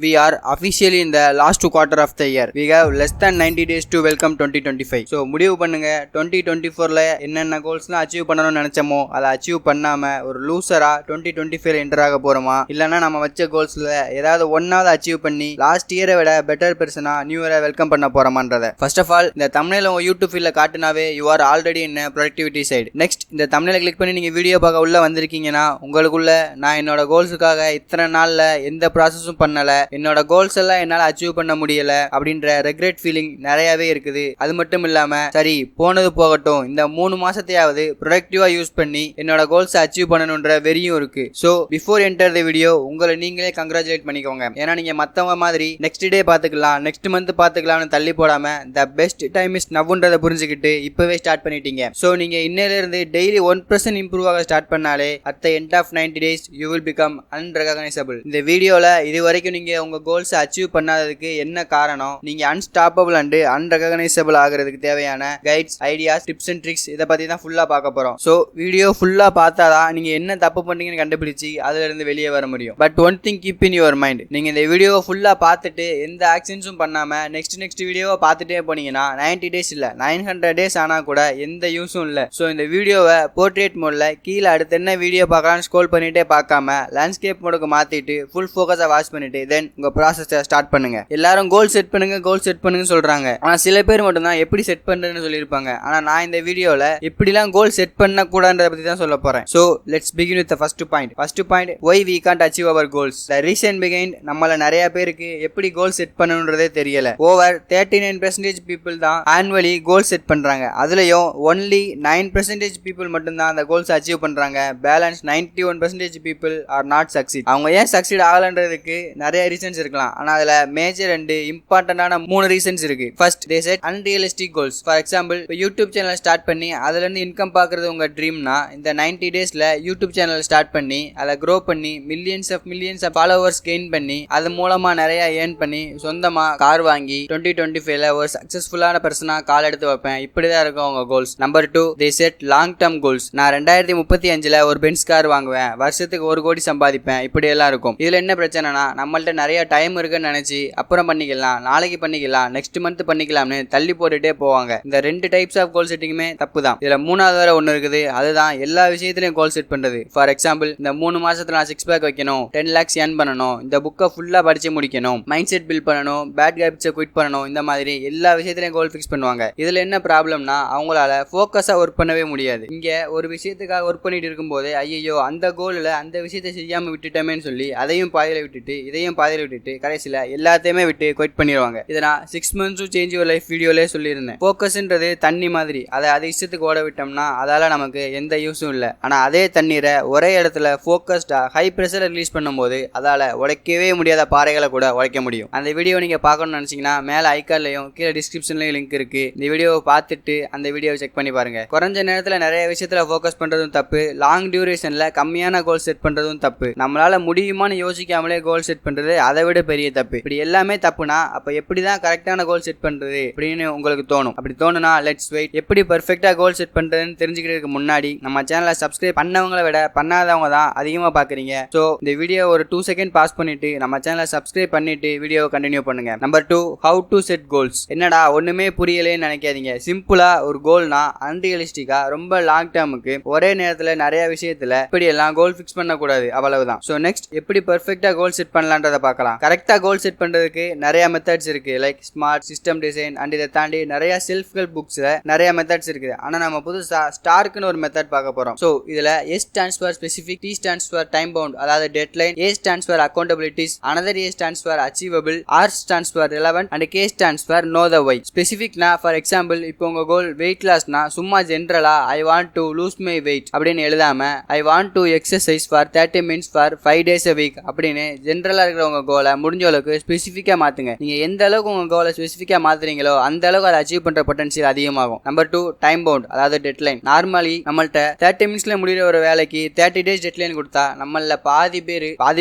We are officially in the last quarter of the year. We have less than 90 days to welcome 2025. So முடிவு பண்ணுங்க 2024ல என்னென்ன கோல்ஸ்லாம் achieve பண்ணணும்னு நினைச்சோமோ அதை achieve பண்ணாம ஒரு லூசரா 2025ல என்டர் ஆக போறோமா இல்லனா நம்ம வச்ச கோல்ஸ்ல ஏதாவது ஒன்னாவது அச்சீவ் பண்ணி லாஸ்ட் இயரை விட பெட்டர் பெர்சனா நியூ இயரை வெல்கம் பண்ண போறோமான்றத. ஃபர்ஸ்ட் ஆஃப் ஆல் இந்த தம்ப்நெயில உங்க யூடியூப் ஃபீல்ட்ல காட்டுனாவே you are already in a productivity side. Next இந்த தம்ப்நெயில கிளிக் பண்ணி நீங்க வீடியோ பார்க்க உள்ள வந்திருக்கீங்கன்னா உங்களுக்குள்ள நான் என்னோட கோல்ஸுக்காக இத்தனை நாள்ல எந்த ப்ராசஸும் பண்ணல, என்னோட கோல்ஸ் எல்லாம் என்னால அச்சீவ் பண்ண முடியல அப்படின்ற ரெக்ரெட் ஃபீலிங் நிறையவே இருக்குது. அது மட்டும் இல்லாம சரி போனது போகட்டும், இந்த 3 மாசத்தையாவது ப்ரொடக்டிவா யூஸ் பண்ணி என்னோட கோல்ஸ் அச்சீவ் பண்ணணும்ன்ற வெறியும் இருக்கு. So before enter the video உங்களை நீங்களே கங்க்ராச்சுலேட் பண்ணிக்கோங்க. ஏன்னா நீங்க மத்தவங்க மாதிரி நெக்ஸ்ட் டே பாத்துக்கலாம், நெக்ஸ்ட் மந்த் பாத்துக்கலாம்னு தள்ளி போடாம த பெஸ்ட் டைம் இஸ் நவ்ன்றதை புரிஞ்சுக்கிட்டு இப்பவே ஸ்டார்ட் பண்ணிட்டீங்க. சோ நீங்க இன்னையில இருந்து டெய்லி 1% இம்ப்ரூவ் ஆக ஸ்டார்ட் பண்ணாலே at the end of 90 days you will become unrecognizable. இந்த வீடியோல இது வரைக்கும் நீங்க உங்க கோல்ஸ் அச்சீவ் பண்ணாததுக்கு என்ன காரணம், நீங்க அன்ஸ்டாப்பபிள் அண்ட் அன்ரெகனைசபிள் ஆகிறதுக்கு தேவையான guides, ideas, tips and tricks இதை பத்தி தான் ஃபுல்லா பார்க்க போறோம். சோ வீடியோ ஃபுல்லா பார்த்தாதான் நீங்க என்ன தப்பு பண்ணீங்கன்னு கண்டுபிடிச்சு அதுல இருந்து வெளியே வர முடியும். But one thing keep in your mind, நீங்க இந்த வீடியோவை ஃபுல்லா பார்த்துட்டு எந்த ஆக்ஷன்ஸும் பண்ணாம நெக்ஸ்ட் வீடியோவை பார்த்துட்டே போனீங்கன்னா 90 days இல்ல 900 days ஆனா கூட எந்த யூஸும் இல்ல. சோ இந்த வீடியோவை போர்ட்ரேட் மோட்ல கீழே அடுத்து என்ன வீடியோ பார்க்கலாம் ஸ்க்ரோல் பண்ணிட்டே பார்க்காம லேண்ட்ஸ்கேப் மோடுக்கு மாத்திட்டு ஃபுல் ஃபோக்கஸா வாட்ச் பண்ணிட்டு தென் உங்க ப்ராசஸை ஸ்டார்ட் பண்ணுங்க. எல்லாரும் கோல் செட் பண்ணுங்க சொல்றாங்க. ஆனா சில பேர் மட்டும் தான் எப்படி செட் பண்றேன்னு சொல்லியிருப்பாங்க. ஆனா நான் இந்த வீடியோல எப்படிலாம் கோல் செட் பண்ண கூடாதுன்றத பத்தி தான் சொல்ல போறேன். So let's begin with the first point why we can't achieve our goals. The reason behind நம்மள நிறைய பேருக்கு எப்படி கோல் செட் பண்ணணும்ன்றதே தெரியல. ஓவர் 39% people தான் annually கோல் செட் பண்றாங்க. அதுலயும் only 9% people மட்டும் தான் அந்த கோல்ஸ் அச்சீவ் பண்றாங்க. Balance 91% people are not succeed. அவங்க ஏன் சக்சீட் ஆகலன்றதுக்கு நிறைய ரீசன்ஸ் இருக்கலாம். ஆனா அதுல மேஜர் அண்ட் இம்பார்ட்டன்டான 3 ரீசன்ஸ் இருக்கு. First, they set unrealistic goals. For example YouTube channel start பண்ணி அதுல இருந்து இன்கம் பாக்குறது உங்க ட்ரீம்னா இந்த 90 daysல யூடியூப் சேனல் ஸ்டார்ட் பண்ணி அதை க்ரோ பண்ணி மில்லியன்ஸ் ஆஃப் ஃபாலோவர்ஸ் கெயின் பண்ணி அது மூலமா நிறைய ஏர்ன் பண்ணி சொந்தமா கார் வாங்கி 2025ல ஒரு சக்சஸ்ஃபுல்லான பர்சனா கால் எடுத்து வைப்பேன், இப்படிதான் இருக்கும் உங்க goals. Number 2, they set long term goals. நான் 2035ல ஒரு பென்ஸ் கார் வாங்குவேன், வருஷத்துக்கு 1 கோடி சம்பாதிப்பேன், இப்படி எல்லாம் இருக்கும். இதுல என்ன பிரச்சனைனா நம்மள்ட்ட நிறைய டைம் இருக்குன்னு நினைச்சு அப்புறம் பண்ணிக்கலாம், நாளைக்கு பண்ணிக்கலாம், நெக்ஸ்ட் மந்த் பண்ணிக்கலாம்னு தள்ளி போட்டுட்டே போவாங்க. இந்த 2 டைப்ஸ் ஆஃப் கோல் செட்டிங்குமே தப்பு தான். இதுல 3வது வேற ஒன்னு இருக்குது, அதுதான் எல்லா விஷயத்திலையும் கோல் செட் பண்றது. ஃபார் எக்ஸாம்பிள் இந்த 3 மாசத்துல நான் 6 பேக் வைக்கணும், 10 lakhs ஏர்ன் பண்ணணும், இந்த புக்கை ஃபுல்லா படிச்சு முடிக்கணும், மைண்ட் செட் பில்ட் பண்ணணும், பேட் ஹேபிட்ஸை குவிட் பண்ணணும், இந்த மாதிரி எல்லா விஷயத்திலையும் கோல் ஃபிக்ஸ் பண்ணுவாங்க. இதுல என்ன ப்ராப்ளம்னா அவங்களால ஃபோக்கஸா ஒர்க் பண்ணவே முடியாது. இங்க ஒரு விஷயத்துக்காக ஒர்க் பண்ணிட்டு இருக்கும்போது ஐயோ அந்த கோல்ல அந்த விஷயத்தை செய்யாம விட்டுட்டோமேன்னு சொல்லி அதையும் பாதியில விட்டுட்டு இதையும் பாதியில விட்டுட்டு கடைசியில எல்லாத்தையுமே விட்டு குவிட் பண்ணிடுவாங்க. இதை நான் 6 months சேஞ்ச் யுவர் லைஃப் வீடியோலே சொல்லியிருந்தேன். ஃபோக்கஸ்ன்றது தண்ணி மாதிரி, அதை இஷ்டத்துக்கு ஓட விட்டோம்னா அதால நமக்கு எந்த யூஸும் இல்லை. ஆனா அதே தண்ணீரை ஒரே இடத்துல ஃபோக்கஸ்டா ஹை பிரஷர் ரிலீஸ் பண்ணும்போது அதால உடைக்கவே முடியாத பாறைகளை கூட உடைக்க முடியும். அந்த வீடியோ நீங்க பார்க்கணும்னு நினைச்சீங்கன்னா மேல ஐகான்லயும் கீழே டிஸ்கிரிப்ஷன்லயும் லிங்க் இருக்கு. இந்த வீடியோவை பார்த்துட்டு அந்த வீடியோவை செக் பண்ணி பாருங்க. குறைஞ்ச நேரத்துல நிறைய விஷயத்துல ஃபோக்கஸ் பண்றதும் தப்பு, லாங் டியூரேஷன்ல கம்மியான கோல் செட் பண்றதும் தப்பு, நம்மளால முடியுமான்னு யோசிக்காமலே கோல் செட் பண்றது அதை விட பெரிய தப்பு. இப்படி எல்லாமே தப்புனா அப்ப எப்படிதான் கரெக்டான கோல் செட் பண்றது அப்படின்னு உங்களுக்கு தோணும். அப்படி தோணுனா லெட்ஸ் வெயிட். எப்படி பெர்ஃபெக்ட்டா கோல் செட் பண்றதுன்னு தெரிஞ்சுக்கிறதுக்கு முன்னாடி நம்ம சேனலை சப்ஸ்கிரைப் பண்ணவங்களை விட பண்ணாதவங்க தான் அதிகமா பாக்குறீங்க. சோ இந்த வீடியோ ஒரு 2 செகண்ட் பாஸ் பண்ணிட்டு நம்ம சேனலை சப்ஸ்கிரைப் பண்ணிட்டு வீடியோவை கண்டினியூ பண்ணுங்க. Number 2, how to set goals. என்னடா ஒண்ணுமே புரியலேன்னு நினைக்காதீங்க. சிம்பிளா ஒரு கோல்னா அன்ரியலிஸ்டிக்கா ரொம்ப லாங் டேர்முக்கு ஒரே நேரத்துல நிறைய விஷயத்துல இப்படி எல்லாம் கோல் ஃபிக்ஸ் பண்ண கூடாது, அவ்வளவுதான். சோ நெக்ஸ்ட் எப்படி பெர்ஃபெக்ட்டா கோல் செட் பண்ணலாம்ன்றத பார்க்கலாம். கரெக்டா கோல் செட் பண்றதுக்கு நிறைய மெத்தட்ஸ் இருக்கு, like smart, system design and இதை தாண்டி நிறைய செல்ஃப் ஹெல்ப் புக்ஸ்ல நிறைய மெத்தட்ஸ் இருக்கு. ஆனா நம்ம புதுசா ஸ்டார்க்குன்னு ஒரு மெத்தட் பார்க்க போறோம். சோ இதுல S stands for specific, T stands for time bound அதாவது deadline, A stands for accountabilities, another A stands for achievable, R stands for relevant and K stands for know the why. ஸ்பெசிஃபிக்னா for example இப்போ உங்க goal weight லாஸ்னா சும்மா ஜென்ரலா I want to lose my weight அப்படின்னு எழுதாம I want to exercise for 30 minutes for 5 days a week அப்படின்னு ஜென்ரலா இருக்கிற உங்க கோலை முடிஞ்ச அளவுக்கு ஸ்பெசிஃபிக்கா மாத்துங்க. நீங்க எந்த அளவுக்கு உங்க கோலை ஸ்பெசிஃபிக்கா மாத்துறீங்களோ அந்த அளவுக்கு அதை அச்சீவ் பண்ற பொட்டன்ஷியல் அதிகமாகும். நம்பர் 2, டைம் பவுண்ட் அதாவது டெட்லைன். நார்மலி நம்மள்ட்ட 30 minutesல முடிகிற ஒரு வேலைக்கு 30 days டெட்லைன் கொடுத்தா நம்மள பாதி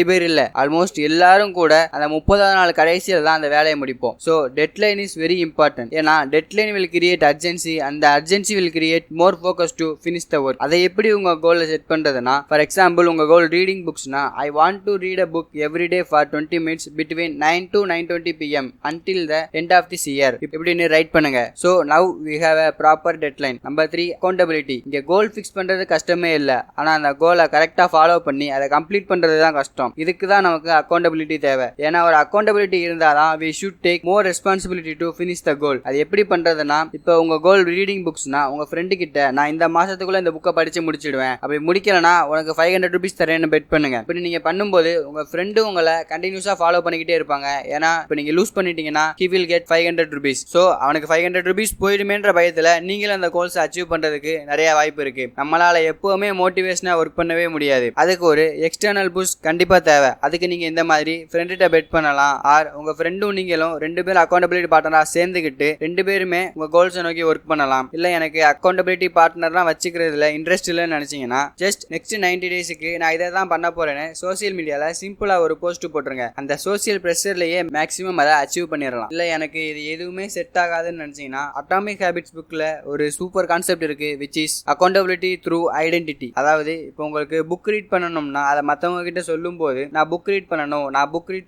பேர் இல்ல ஆல்மோஸ்ட் எல்லாரும் கூட அந்த 30வது நாள் கடைசியில தான் அந்த வேலையை முடிப்போம். So deadline is very important. ஏன்னா deadline will create urgency and the urgency will create more focus to finish the work. அதை எப்படி உங்க கோலை செட் பண்றதுன்னா ஃபார் எக்ஸாம்பிள் உங்க கோல் reading புக்ஸ்னா I want to read a book every day for 20 20 minutes between 9 to 9:20 pm until the end of this year இப்படின்னு right பண்ணுங்க. So now we have a proper deadline. Number 3 accountability. இங்க கோல் fix பண்றது கஷ்டமே இல்ல, ஆனா அந்த கோலை கரெக்டா ஃபாலோ பண்ணி அதை கம்ப்ளீட் பண்றது தான் கஷ்டம். இதுக்கு தான் நமக்கு அக்கௌண்டபிலிட்டி தேவை. ஏன்னா ஒரு அக்கௌண்டபிலிட்டி இருந்தாதான் we should take more responsibility to finish the goal. அது எப்படி பண்றதுன்னா, இப்போ உங்க கோல் ரீடிங் புக்ஸ்னா உங்க ஃப்ரெண்டு கிட்ட நான் இந்த மாசத்துக்குள்ள இந்த புக்கை படிச்சு முடிச்சிடுவேன், அப்படி முடிக்கலனா உனக்கு 500 rupees தரேன்னு பெட் பண்ணுங்க. இப்படி நீங்க பண்ணும்போது உங்க ஃப்ரெண்டு உங்களை கண்டினியூஸா ஃபாலோ பண்ணிக்கிட்டே இருப்பாங்க. ஏன்னா இப்போ நீங்க லூஸ் பண்ணிட்டீங்கன்னா he will get 500 rupees. So அவனுக்கு 500 rupees போயிடுமேன்ற பயத்துல நீங்களும் அந்த கோல்ஸ் அச்சீவ் பண்றதுக்கு நிறைய வாய்ப்பு இருக்கு. நம்மளால எப்பவுமே மோட்டிவேஷனா ஒர்க் பண்ணவே முடியாது. அதுக்கு ஒரு எக்ஸ்டர்னல் பூஸ்ட் கண்டிப்பா தேவை. அதுக்கு நீங்க இந்த மாதிரி ஃப்ரெண்ட்ட பெட் பண்ணலாம். ஆர் உங்க ஃப்ரெண்டும் நீங்களும் 2 பேரும் அக்கௌண்டபிலிட்டி பார்ட்னரா சேர்ந்துக்கிட்டு 2 பேருமே உங்க கோல்ஸை நோக்கி ஒர்க் பண்ணலாம். இல்ல எனக்கு அக்கௌண்டபிலிட்டி பார்ட்னர்லாம் வச்சுக்கிறதுல இன்ட்ரெஸ்ட் இல்லைன்னு நினைச்சீங்கன்னா ஜஸ்ட் நெக்ஸ்ட் 90 டேஸ்க்கு நான் இதை தான் பண்ண போறேன்னு சோசியல் மீடியால சிம்பிளா ஒரு போஸ்ட் போட்டுருங்க. அந்த சோசியல் பிரஷர்லயே மேக்ஸிமம் அதை அச்சீவ் பண்ணிடலாம். இல்ல எனக்கு இது எதுவுமே செட் ஆகாதுன்னு நினைச்சீங்கன்னா அட்டாமிக் ஹேபிட்ஸ் புக்ல ஒரு சூப்பர் கான்செப்ட் இருக்கு, which is accountability through identity. அதாவது இப்போ உங்களுக்கு புக் ரீட் பண்ணணும்னா அதை மற்றவங்க கிட்ட சொல்லும் போது நான் புக் ரீட்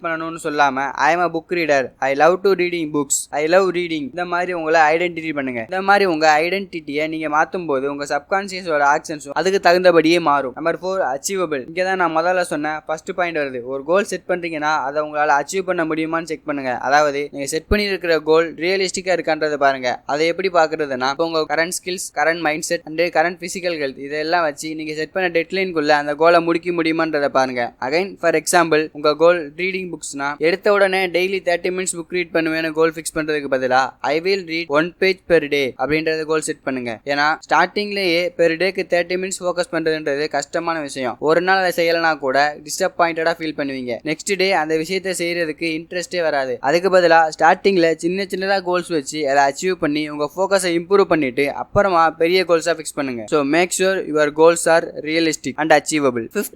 பண்ணணும்னு சொல்லாம I am a book reader, I love to reading books, I love reading, இந்த மாதிரி உங்களை ஐடென்டிட்டி பண்ணுங்க. இந்த மாதிரி உங்க ஐடென்டிட்டியை நீங்க மாற்றும் போது உங்க சப்கான்சியஸோட ஆக்ஷன்ஸும் அதுக்கு தகுந்தபடியே மாறும். Number 4 achievable. இங்கே தான் நான் முதல்ல சொன்ன ஃபர்ஸ்ட் பாயிண்ட் வருது. ஒரு கோல் செட் பண்றீங்கன்னா அதை உங்களால் அச்சீவ் பண்ண முடியுமான்னு செக் பண்ணுங்க. அதாவது நீங்க செட் பண்ணி இருக்கிற கோல் ரியலிஸ்டிக்கா இருக்கான்றத பாருங்க. அதை எப்படி பாக்குறதுன்னா, இப்போ உங்க current skills, current mind set and current physical health இதெல்லாம் வச்சு நீங்க செட் பண்ண டெட்லைனுக்குள்ள அந்த கோலை முடிக்க முடியுமான்றத பாருங்க. அகைன் ஃபார் எக்ஸாம்பிள், உங்க கோல் ரீடிங் புக்ஸ்னா எடுத்த உடனே டெய்லி 30 minutes புக் ரீட் பண்ணுவேன்னு கோல் ஃபிக்ஸ் பண்றதுக்கு பதிலா I will read 1 page per day அப்படின்றத கோல் செட் பண்ணுங்க. ஏன்னா ஸ்டார்டிங்லேயே பெர் டேக்கு 30 minutes ஃபோக்கஸ் பண்றதுன்றது கஷ்டமான விஷயம். ஒரு நாள் அதை செய்யலனா கூட டிசப்பாயிண்டடா ஃபீல் பண்ணுவீங்க. நெக்ஸ்ட் டே அந்த விஷயத்தை செய்யறதுக்கு இன்ட்ரெஸ்டே வராது. அதுக்கு பதிலா ஸ்டார்டிங்ல சின்னதா கோல்ஸ் வச்சு அதை அச்சீவ் பண்ணி உங்க ஃபோக்கஸை இம்ப்ரூவ் பண்ணிட்டு அப்புறமா பெரிய கோல்ஸா ஃபிக்ஸ் பண்ணுங்க. So make sure your goals are realistic and achievable. 5th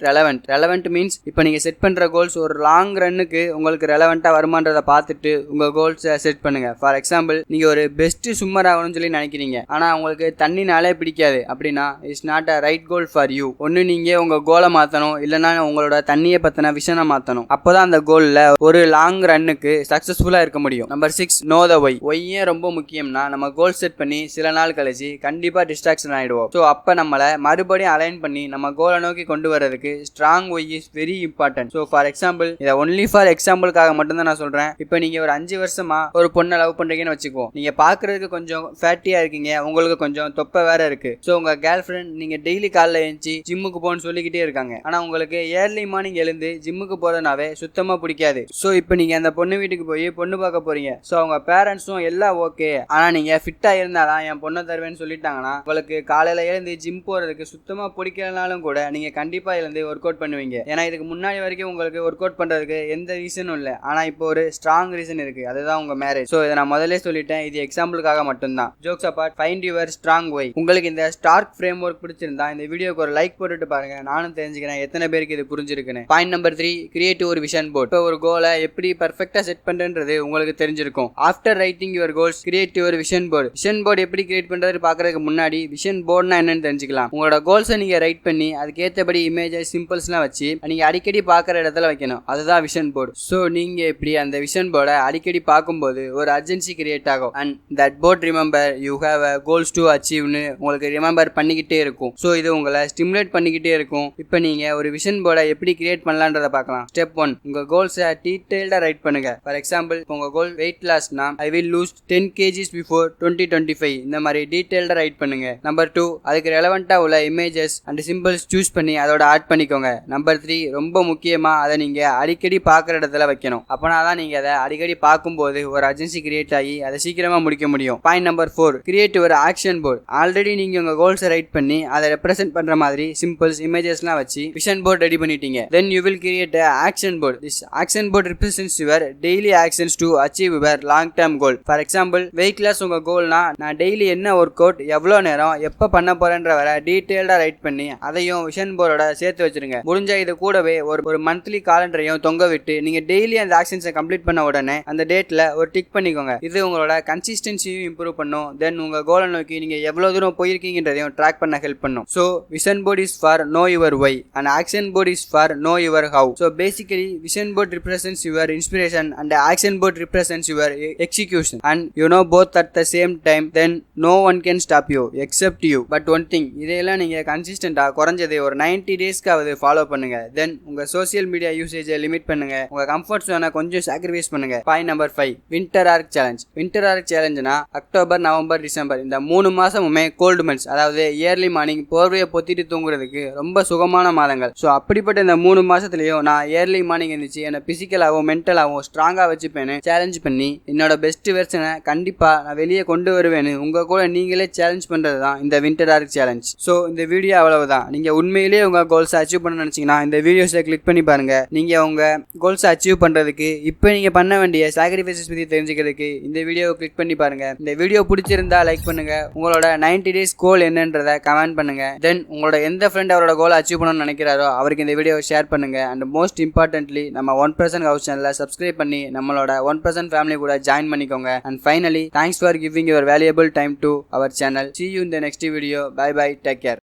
relevant means இப்போ நீங்க செட் பண்ற கோல்ஸ் ஒரு லாங் ரன்னுக்கு உங்களுக்கு ரெலவெண்டா வருமானதை பார்த்துட்டு உங்க கோல்ஸை செட் பண்ணுங்க. ஃபார் எக்ஸாம்பிள், நீங்க ஒரு பெஸ்ட் ஸ்விம்மர் ஆகணும்னு சொல்லி நினைக்கிறீங்க, ஆனா உங்களுக்கு தண்ணினாலே பிடிக்காது அப்படின்னா it's not a right goal for you. ஒன்னு நீங்க உங்க கோலை மாத்தணும், இல்லைன்னா உங்களோட தண்ணியை பத்தின விஷனை மாத்தணும். அப்போதான் அந்த கோல்ல ஒரு லாங் ரன்னுக்கு சக்சஸ்ஃபுல்லா இருக்க முடியும். Number 6 know the why. ஒய்யே ரொம்ப முக்கியம்னா நம்ம கோல் செட் பண்ணி சில நாள் கழிச்சு கண்டிப்பா டிஸ்ட்ராக்ஷன் ஆயிடுவோம். ஸோ அப்ப நம்மளை மறுபடியும் அலைன் பண்ணி நம்ம கோலை நோக்கி கொண்டு வரதுக்கு strong why is very important. So for example, இதை ஒன்லி ஃபார் எக்ஸாம்பிளுக்காக மட்டும்தான் நான் சொல்றேன். இப்போ நீங்க ஒரு 5 வருஷமா ஒரு பொண்ணை லவ் பண்றீங்கன்னு வச்சுக்கோ. நீங்க பாக்குறதுக்கு கொஞ்சம் ஃபேட்டியா இருக்கீங்க, உங்களுக்கு கொஞ்சம் தொப்பை வேற இருக்கு. ஸோ உங்க கேர்ள் ஃப்ரெண்ட் நீங்க டெய்லி காலைல எழுந்துச்சு ஜிம்முக்கு போன்னு சொல்லிக்கிட்டே இருக்காங்க, ஆனா உங்களுக்கு ஏர்லி மார்னிங் எழுந்து ஜிம்முக்கு போறதுனாவே சுத்தமா பிடிக்காது. ஸோ இப்போ நீங்க அந்த பொண்ணு வீட்டுக்கு போய் பொண்ணு பார்க்க போறீங்க. ஸோ அவங்க பேரண்ட்ஸும் எல்லாம் ஓகே, ஆனா நீங்க ஃபிட்டா இருந்தாதான் என் பொண்ணை தருவேன்னு சொல்லிட்டாங்கன்னா உங்களுக்கு காலையில எழுந்து ஜிம் போறதுக்கு சுத்தமா பிடிக்கலனாலும் கூட நீங்க கண்டிப்பா எழுந்து ஒர்க் அவுட் பண்ணுவீங்க. ஏன்னா இதுக்கு முன்னாடி வரைக்கும் உங்களுக்கு ஒர்க் அவுட் பண்றதுக்கு எந்த ரீசனும் இல்லை, ஆனா இப்போ ஒரு ஸ்ட்ராங் ரீசன் இருக்கு, அதுதான் உங்க மேரேஜ். ஸோ இதை நான் முதல்ல சொல்லிட்டேன், இது எக்ஸாம்பிளுக்காக மட்டும்தான். Jokes apart, find your strong why. உங்களுக்கு இந்த ஸ்டார்க் ஃப்ரேம் ஒர்க் பிடிச்சிருந்தா இந்த வீடியோக்கு ஒரு லைக் போட்டுட்டு பாருங்க, நானும் தெரிஞ்சுக்கிறேன் எத்தனை பேருக்கு இது புரிஞ்சிருக்குன்னு. பாயிண்ட் நம்பர் 3 கிரியேட் ஒரு விஷன் போர்ட். இப்போ ஒரு கோலை எப்படி பர்ஃபெக்டா செட் பண்றது உங்களுக்கு தெரிஞ்சிருக்கும். After writing your goals create your vision board. Vision board எப்படி கிரியேட் பண்றது பாக்குறதுக்கு முன்னாடி விஷன் போர்டுனா என்னன்னு தெரிஞ்சுக்கலாம். உங்களோட கோல்ஸை நீங்க ரைட் பண்ணி அதுக்கேற்றபடி இமேஜஸ் சிம்பிள்ஸ்லாம் வச்சு நீங்க அடிக்கடி பார்க்குற இடத்துல வைக்கணும். அதுதான் விஷன் போர்டு. ஸோ நீங்க இப்படி அந்த விஷன் போர்டை அடிக்கடி பார்க்கும்போது ஒரு அர்ஜென்சி கிரியேட் ஆகும். And that board remember you have a goals to அச்சீவ்னு உங்களுக்கு ரிமெம்பர் பண்ணிக்கிட்டே இருக்கும். ஸோ இது உங்களை ஸ்டிமுலேட் பண்ணிக்கிட்டே இருக்கும். இப்போ நீங்க ஒரு விஷன் போர்டை எப்படி கிரியேட் பண்ணலான்றத பார்க்கலாம். ஸ்டெப் 1, உங்க கோல்ஸை டீடைல்டா ரைட் பண்ணுங்க. ஃபார் எக்ஸாம்பிள், உங்க கோல் வெயிட் லாஸ்னா I will lose 10 kgs before 2025 இந்த மாதிரி டீடைல்டா ரைட் பண்ணுங்க. நம்பர் 2, அதுக்கு ரெலவெண்டா உள்ள இமேஜஸ் அண்ட் சிம்பிள்ஸ் சூஸ் பண்ணி அதோட ஆட் பண்ணிக்கோங்க. நம்பர் 3, ரொம்ப முக்கியமா அதை நீங்க அடிக்கடி பார்க்குற இடத்துல வைக்கணும். அப்பனா தான் நீங்க அதை அடிக்கடி பார்க்கும்போது ஒரு அர்ஜென்சி கிரியேட் ஆகி அதை சீக்கிரமா முடிக்க முடியும். பாயிண்ட் நம்பர் 4 கிரியேட் ஒரு ஆக்ஷன் போர்ட். ஆல்ரெடி நீங்க உங்க கோல்ஸை ரைட் பண்ணி அதை ரெப்ரசென்ட் பண்ற மாதிரி சிம்பிள்ஸ் இமேஜஸ்லாம் வச்சு விஷன் போர்ட் ரெடி பண்ணிட்டீங்க. Then you will create a action board. This action board represents your daily actions to achieve your long term goal. For example, weight loss உங்க கோல்னா நான் டெய்லி என்ன work out எவ்வளோ நேரம் எப்போ பண்ண போறேன்ற வர டீடைல்டா ரைட் பண்ணி அதையும் விஷன் போர்டோட சேர்த்து வச்சிருங்க. முடிஞ்ச இது கூடவே ஒரு மந்த்லி காலண்டரையும் தொங்க விட்டு நீங்க டெய்லி அந்த ஆக்ஷன்ஸை கம்ப்ளீட் பண்ண உடனே அந்த டேட்ல ஒரு டிக் பண்ணிக்கோங்க. இது உங்களோட கன்சிஸ்டன்சியும் இம்ப்ரூவ் பண்ணும். தென் உங்க கோலை நோக்கி நீங்க எவ்வளவு தூரம் போயிருக்கீங்கன்றதையும் ட்ராக் பண்ண ஹெல்ப் பண்ணும். So vision board is for know your why and action board is for know your how. So basically vision board represents your inspiration and action board represents your execution, and you know both at the same time, then no one can stop you except you. But one thing, இதெல்லாம் நீங்க கன்சிஸ்டண்டா குறைஞ்சது ஒரு 90 டேஸ்க்காவது follow பண்ணுங்க. தென் உங்க social media யூசேஜை limit பண்ணுங்க. உங்க comfort ஜோனை கொஞ்சம் sacrifice பண்ணுங்க. Point number 5, winter arc challenge. Winter arc சேலஞ்சுனா அக்டோபர், நவம்பர், டிசம்பர் இந்த 3 மாசமுமே கோல்டு மந்த்ஸ், அதாவது இயர்லி மார்னிங் போர்வையை பொத்திட்டு தூங்குறதுக்கு ரொம்ப சுகமான மாதங்கள். ஸோ அப்படிப்பட்ட இந்த 3 மாசத்துலயும் நான் இயர்லி மார்னிங் இருந்துச்சு என்னை பிசிக்கலாகவும் மென்டலாகவும் ஸ்ட்ராங்கா வச்சுப்பேன்னு சேலஞ்ச் பண்ணி என்னோட பெஸ்ட் வெர்ஷனை கண்டிப்பா நான் வெளியே கொண்டு வருவேன்னு உங்க கூட நீங்களே சேலஞ்ச் பண்றது தான் இந்த வின்டர் ஆர்க் சேலஞ்ச். ஸோ இந்த வீடியோ அவ்வளவுதான். நீங்க உண்மையிலேயே உங்க கோல்ஸை அச்சீவ் பண்ண நினைச்சீங்கன்னா இந்த வீடியோஸை கிளிக் பண்ணி பாருங்க. நீங்க உங்க கோல்ஸை அச்சீவ் பண்றதுக்கு இப்போ நீங்க பண்ண வேண்டிய சாக்ரிஃபைசஸ் பத்தி தெரிஞ்சுக்கிறதுக்கு இந்த வீடியோவை கிளிக் பண்ணி பாருங்க. இந்த வீடியோ பிடிச்சிருந்தா லைக் பண்ணுங்க. உங்களோட 90 டேஸ் கோல் என்னன்றதை கமெண்ட் பண்ணுங்க. தென் உங்களோட எந்த ஃப்ரெண்ட் அவரோட கோலை அச்சீவ் பண்ணணும்னு நினைக்கிறாரோ அவருக்கு இந்த வீடியோவை ஷேர் பண்ணுங்க. அண்ட் மோஸ்ட் இம்பார்ட்டன்ட்லி நம்ம 1% ஹவுஸ் சேனலை சப்ஸ்கிரைப் பண்ணி நம்மளோட 1% ஃபேமிலி கூட ஜாயின் பண்ணிக்கோங்க. And finally, thanks for giving your valuable time to our channel. See you in the next video. Bye bye. Take care.